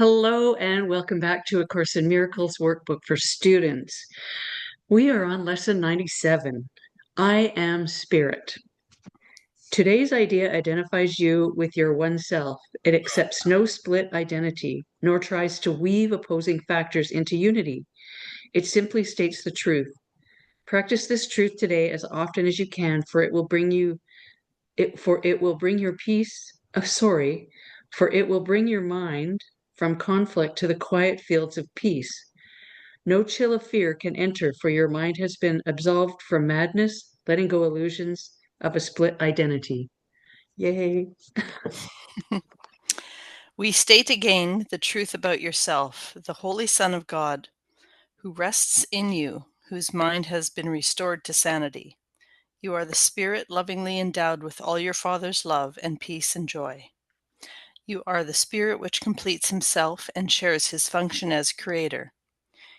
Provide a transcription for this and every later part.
Hello and welcome back to A Course in Miracles Workbook for Students. We are on Lesson 97, I Am Spirit. Today's idea identifies you with your one self. It accepts no split identity, nor tries to weave opposing factors into unity. It simply states the truth. Practice this truth today as often as you can, for it will bring your peace, for it will bring your mind from conflict to the quiet fields of peace. No chill of fear can enter, for your mind has been absolved from madness, letting go illusions of a split identity. Yay. We state again the truth about yourself, the Holy Son of God, who rests in you, whose mind has been restored to sanity. You are the Spirit lovingly endowed with all your Father's love and peace and joy. You are the Spirit which completes himself and shares his function as Creator.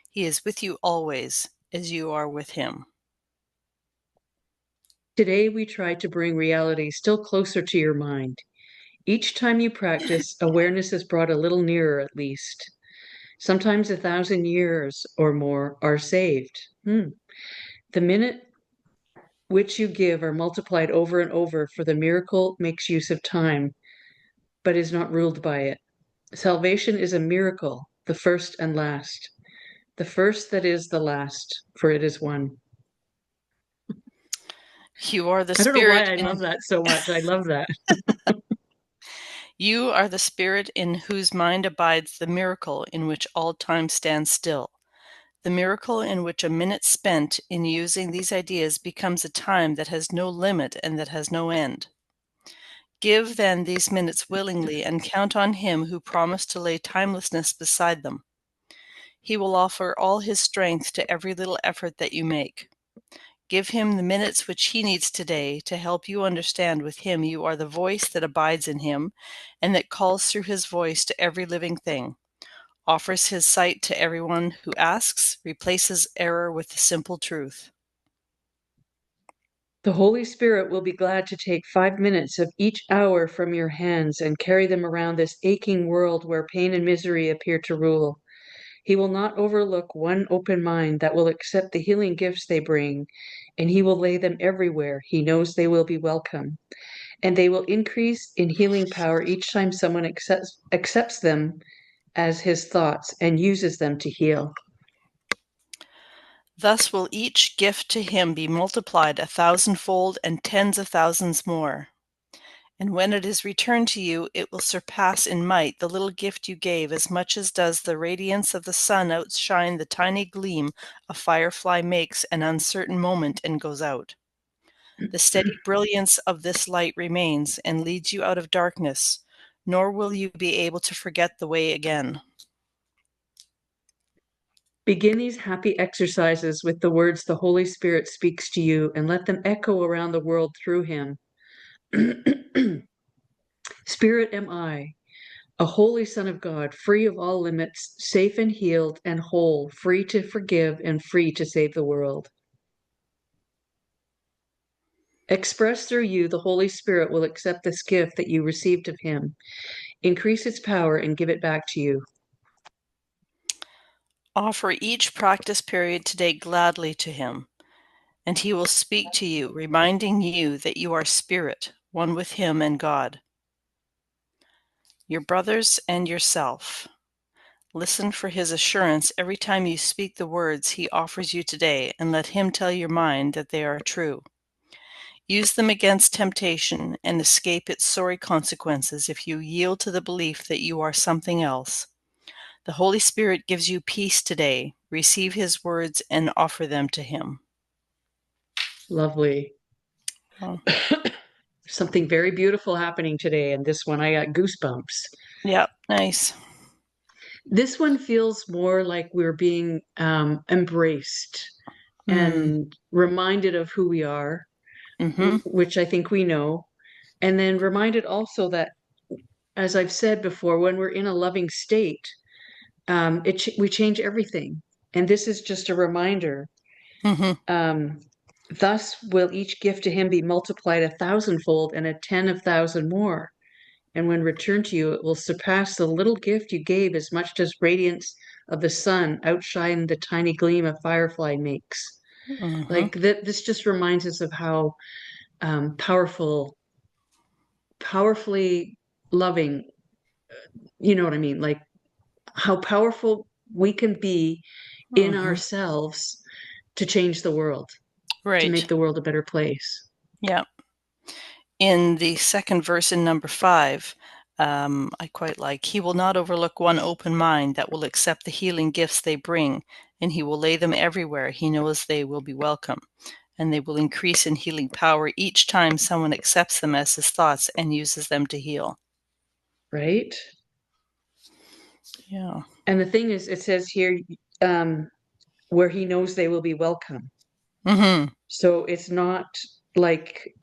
He is with you always, as you are with him. Today we try to bring reality still closer to your mind. Each time you practice, awareness is brought a little nearer at least. Sometimes 1,000 years or more are saved. The minute which you give are multiplied over and over, for the miracle makes use of time, but is not ruled by it. Salvation is a miracle, the first and last. The first that is the last, for it is one. You are the I don't know why Spirit I love that so much. I love that. You are the Spirit in whose mind abides the miracle in which all time stands still. The miracle in which a minute spent in using these ideas becomes a time that has no limit and that has no end. Give then these minutes willingly and count on him who promised to lay timelessness beside them. He will offer all his strength to every little effort that you make. Give him the minutes which he needs today to help you understand with him you are the voice that abides in him and that calls through his voice to every living thing, offers his sight to everyone who asks, replaces error with the simple truth. The Holy Spirit will be glad to take 5 minutes of each hour from your hands and carry them around this aching world where pain and misery appear to rule. He will not overlook one open mind that will accept the healing gifts they bring, and he will lay them everywhere. He knows they will be welcome, and they will increase in healing power each time someone accepts them as his thoughts and uses them to heal. Thus will each gift to him be multiplied 1,000-fold and tens of thousands more. And when it is returned to you, it will surpass in might the little gift you gave, as much as does the radiance of the sun outshine the tiny gleam a firefly makes an uncertain moment and goes out. The steady brilliance of this light remains and leads you out of darkness, nor will you be able to forget the way again. Begin these happy exercises with the words the Holy Spirit speaks to you and let them echo around the world through him. Spirit am I, a holy Son of God, free of all limits, safe and healed and whole, free to forgive and free to save the world. Expressed through you, the Holy Spirit will accept this gift that you received of him, increase its power, and give it back to you. Offer each practice period today gladly to him, and he will speak to you, reminding you that you are spirit, one with him and God. Your brothers and yourself. Listen for his assurance every time you speak the words he offers you today, and let him tell your mind that they are true. Use them against temptation and escape its sorry consequences if you yield to the belief that you are something else. The Holy Spirit gives you peace today. Receive his words and offer them to him. Lovely. Oh. Something very beautiful happening today, and this one I got goosebumps. Yeah, nice. This one feels more like we're being embraced and reminded of who we are, which I think we know, and then reminded also that, as I've said before, when we're in a loving state, we change everything. And this is just a reminder. Thus will each gift to him be multiplied 1,000-fold and a 10 of 1,000 more. and when returned to you, it will surpass the little gift you gave as much as radiance of the sun outshine the tiny gleam a firefly makes. Mm-hmm. Like that, this just reminds us of how powerfully loving, you know what I mean? Like how powerful we can be in Mm-hmm. ourselves to change the world, to Right. make the world a better place. Yeah. In the second verse in number 5, I quite like, he will not overlook one open mind that will accept the healing gifts they bring, and he will lay them everywhere he knows they will be welcome, and they will increase in healing power each time someone accepts them as his thoughts and uses them to heal. Right? Yeah. And the thing is, it says here, um, where he knows they will be welcome. Mm-hmm. So like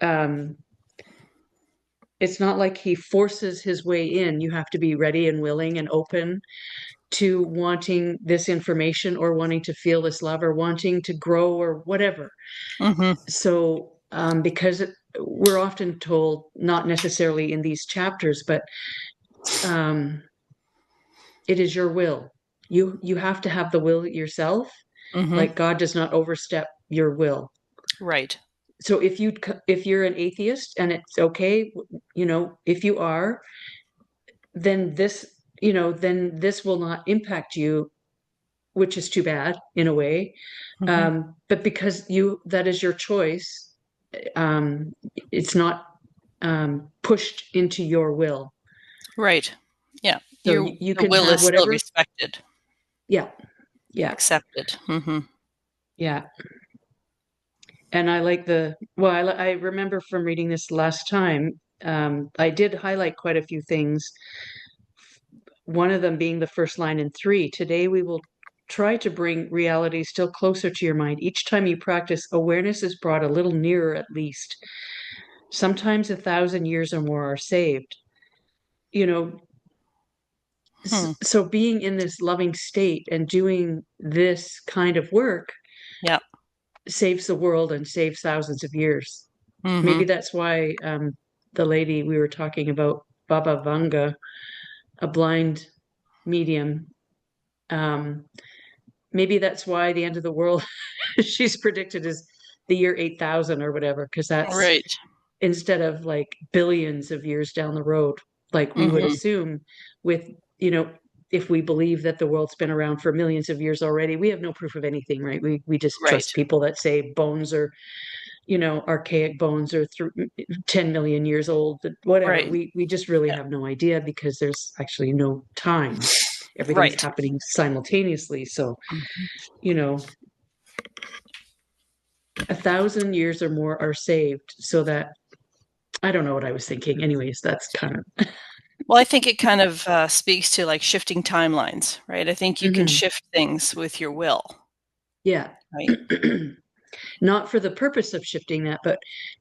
it's not like he forces his way in. You have to be ready and willing and open to wanting this information or wanting to feel this love or wanting to grow or whatever. Mm-hmm. So because we're often told, not necessarily in these chapters, but um, it is your will. You have to have the will yourself. Mm-hmm. Like God does not overstep your will. Right. So if you're an atheist and it's okay, if you are, then this will not impact you, which is too bad in a way. Mm-hmm. But because that is your choice, um, it's not pushed into your will. Right. Yeah. So Your you your can will have is still whatever. respected, Yeah, yeah, accepted. Mm-hmm. yeah. And I like I remember from reading this last time, I did highlight quite a few things. One of them being the first line in 3. Today we will try to bring reality still closer to your mind. Each time you practice, awareness is brought a little nearer at least. Sometimes 1,000 years or more are saved. You know, Hmm. so being in this loving state and doing this kind of work Yeah. saves the world and saves thousands of years. Mm-hmm. Maybe that's why the lady we were talking about, Baba Vanga, a blind medium, um, maybe that's why the end of the world she's predicted is the year 8,000 or whatever, because that's Right. instead of like billions of years down the road, like we would Mm-hmm. assume with, you know, if we believe that the world's been around for millions of years already, we have no proof of anything, right? We just Right. trust people that say bones are, archaic bones are 10 million years old, whatever. Right. We just really Yeah. have no idea because there's actually no time. Everything's Right. happening simultaneously. So, Mhm. you know, 1,000 years or more are saved so that I don't know what I was thinking. Anyways, that's kind of. Well, I think it kind of speaks to like shifting timelines, right? I think you can Mhm. shift things with your will, Yeah. right? Not for the purpose of shifting that, but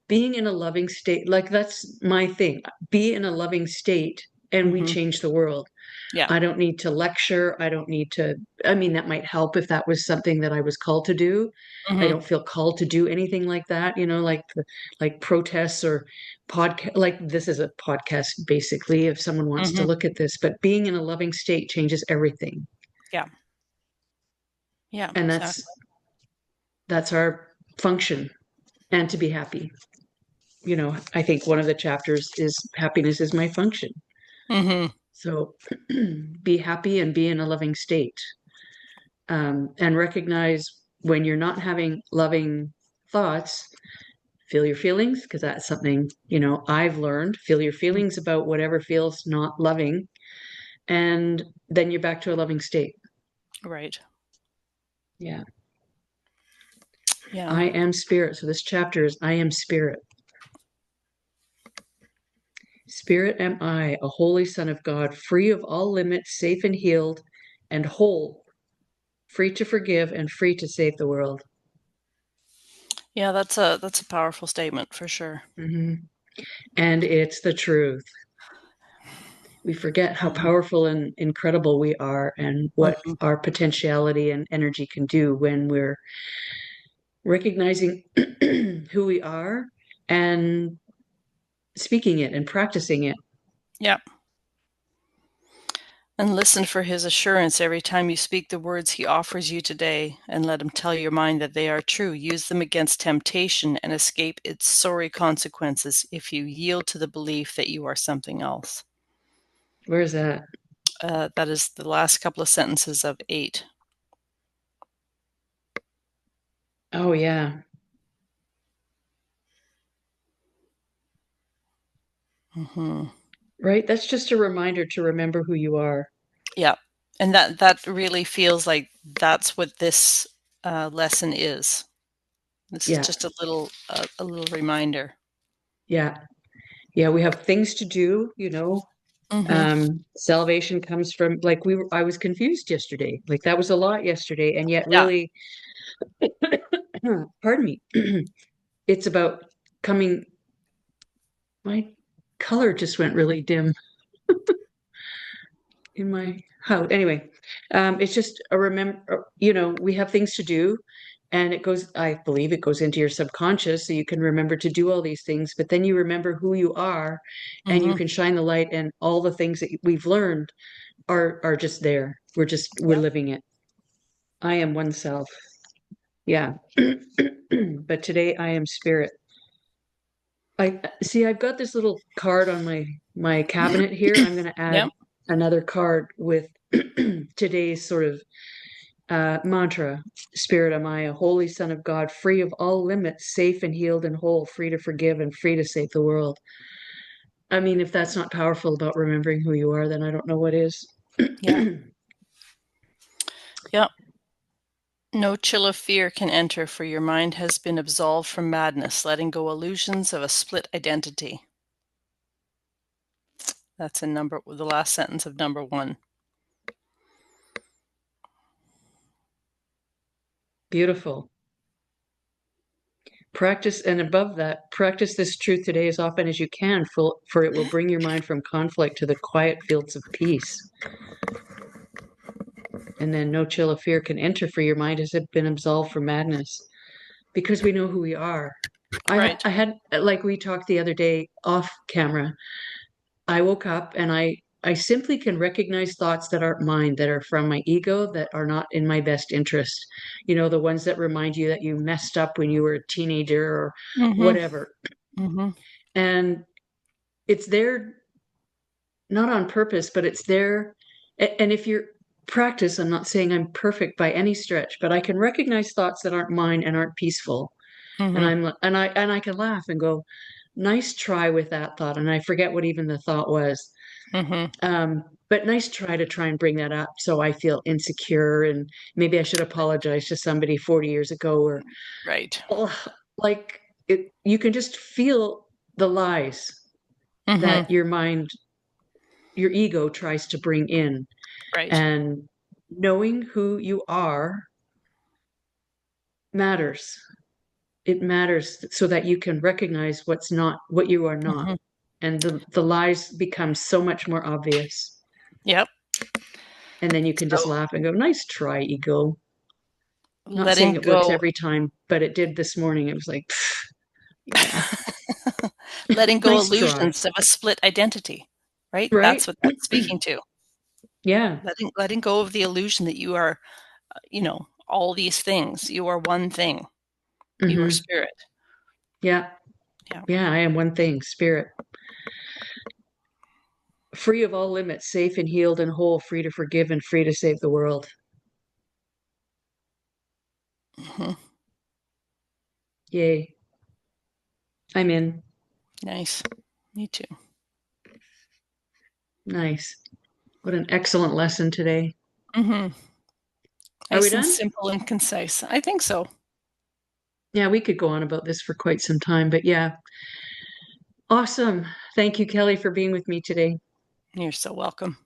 being in a loving state. Like that's my thing. Be in a loving state and we Hmm. change the world. Yeah. I don't need to lecture. I don't need to, I mean, that might help if that was something that I was called to do. I Hmm. don't feel called to do anything like that, like protests or podcast. Like this is a podcast, basically, if someone wants to Hmm. look at this, but being in a loving state changes everything. Yeah. Yeah. And Exactly. that's our function, and to be happy. I think one of the chapters is happiness is my function. Hmm. So be happy and be in a loving state, and recognize when you're not having loving thoughts. Feel your feelings, because that's something I've learned. Feel your feelings about whatever feels not loving, and then you're back to a loving state. Right. Yeah. Yeah. I am spirit. So this chapter is I am spirit. Spirit am I, a holy son of God, free of all limits, safe and healed and whole, free to forgive and free to save the world. Yeah. That's a powerful statement for sure. Mhm. And it's the truth. We forget how Hmm. powerful and incredible we are and what Hmm. our potentiality and energy can do when we're recognizing who we are and speaking it and practicing it. Yep. And listen for his assurance every time you speak the words he offers you today, and let him tell your mind that they are true. Use them against temptation and escape its sorry consequences if you yield to the belief that you are something else. Where is that? That is the last couple of sentences of 8. Oh, yeah. Mm-hmm. Right. That's just a reminder to remember who you are. Yeah. And that really feels like that's what this lesson is. This is Yeah. just a little reminder. Yeah. Yeah. We have things to do, you know. Mm-hmm. Salvation comes from like I was confused yesterday. Like that was a lot yesterday. And yet Yeah. really, pardon me, it's about coming. My color just went really dim in my house. Anyway, it's just a remember, you know, we have things to do and it goes, I believe it goes into your subconscious so you can remember to do all these things, but then you remember who you are and you Mm-hmm. can shine the light and all the things that we've learned are just there. We're Yeah. living it. I am oneself. Yeah. But today I am spirit. I see I've got this little card on my cabinet here. I'm going to add Yep. another card with today's sort of mantra. Spirit, am I a holy son of God, free of all limits, safe and healed and whole, free to forgive and free to save the world. I mean, if that's not powerful about remembering who you are, then I don't know what is. Yeah. Yep. No chill of fear can enter, for your mind has been absolved from madness, letting go illusions of a split identity. That's in the last sentence of number 1. Beautiful. Practice, and above that, practice this truth today as often as you can, for it will bring your mind from conflict to the quiet fields of peace. And then no chill of fear can enter, for your mind has been absolved from madness because we know who we are. Right. I had, like we talked the other day off camera, I woke up and I simply can recognize thoughts that aren't mine, that are from my ego, that are not in my best interest. You know, the ones that remind you that you messed up when you were a teenager or Mm-hmm. whatever. Mm-hmm. And it's there not on purpose, but it's there. And if you're practice, I'm not saying I'm perfect by any stretch, but I can recognize thoughts that aren't mine and aren't peaceful. And Mm-hmm. I can laugh and go, nice try with that thought. And I forget what even the thought was. Mm-hmm. But nice try and bring that up so I feel insecure and maybe I should apologize to somebody 40 years ago or Right. oh, like it you can just feel the lies Mm-hmm. that your mind, your ego tries to bring in. Right. And knowing who you are matters. It matters so that you can recognize what you are not. Mm-hmm. And the lies become so much more obvious. Yep. And then you can just So laugh and go, nice try, ego. Not saying letting it works go, every time, but it did this morning. It was like, yeah, letting go nice try. illusions of a split identity, right? Right? That's what that's speaking to. Yeah. Letting go of the illusion that you are, all these things. You are one thing. You are Hmm. spirit. Yeah. Yeah. Yeah. I am one thing, spirit. Free of all limits, safe and healed and whole, free to forgive and free to save the world. Mm-hmm. Yay. I'm in. Nice. Me too. Nice. What an excellent lesson today. Mm-hmm. Are we Nice and done? simple and concise. I think so. Yeah, we could go on about this for quite some time, but yeah. Awesome. Thank you, Kelly, for being with me today. You're so welcome.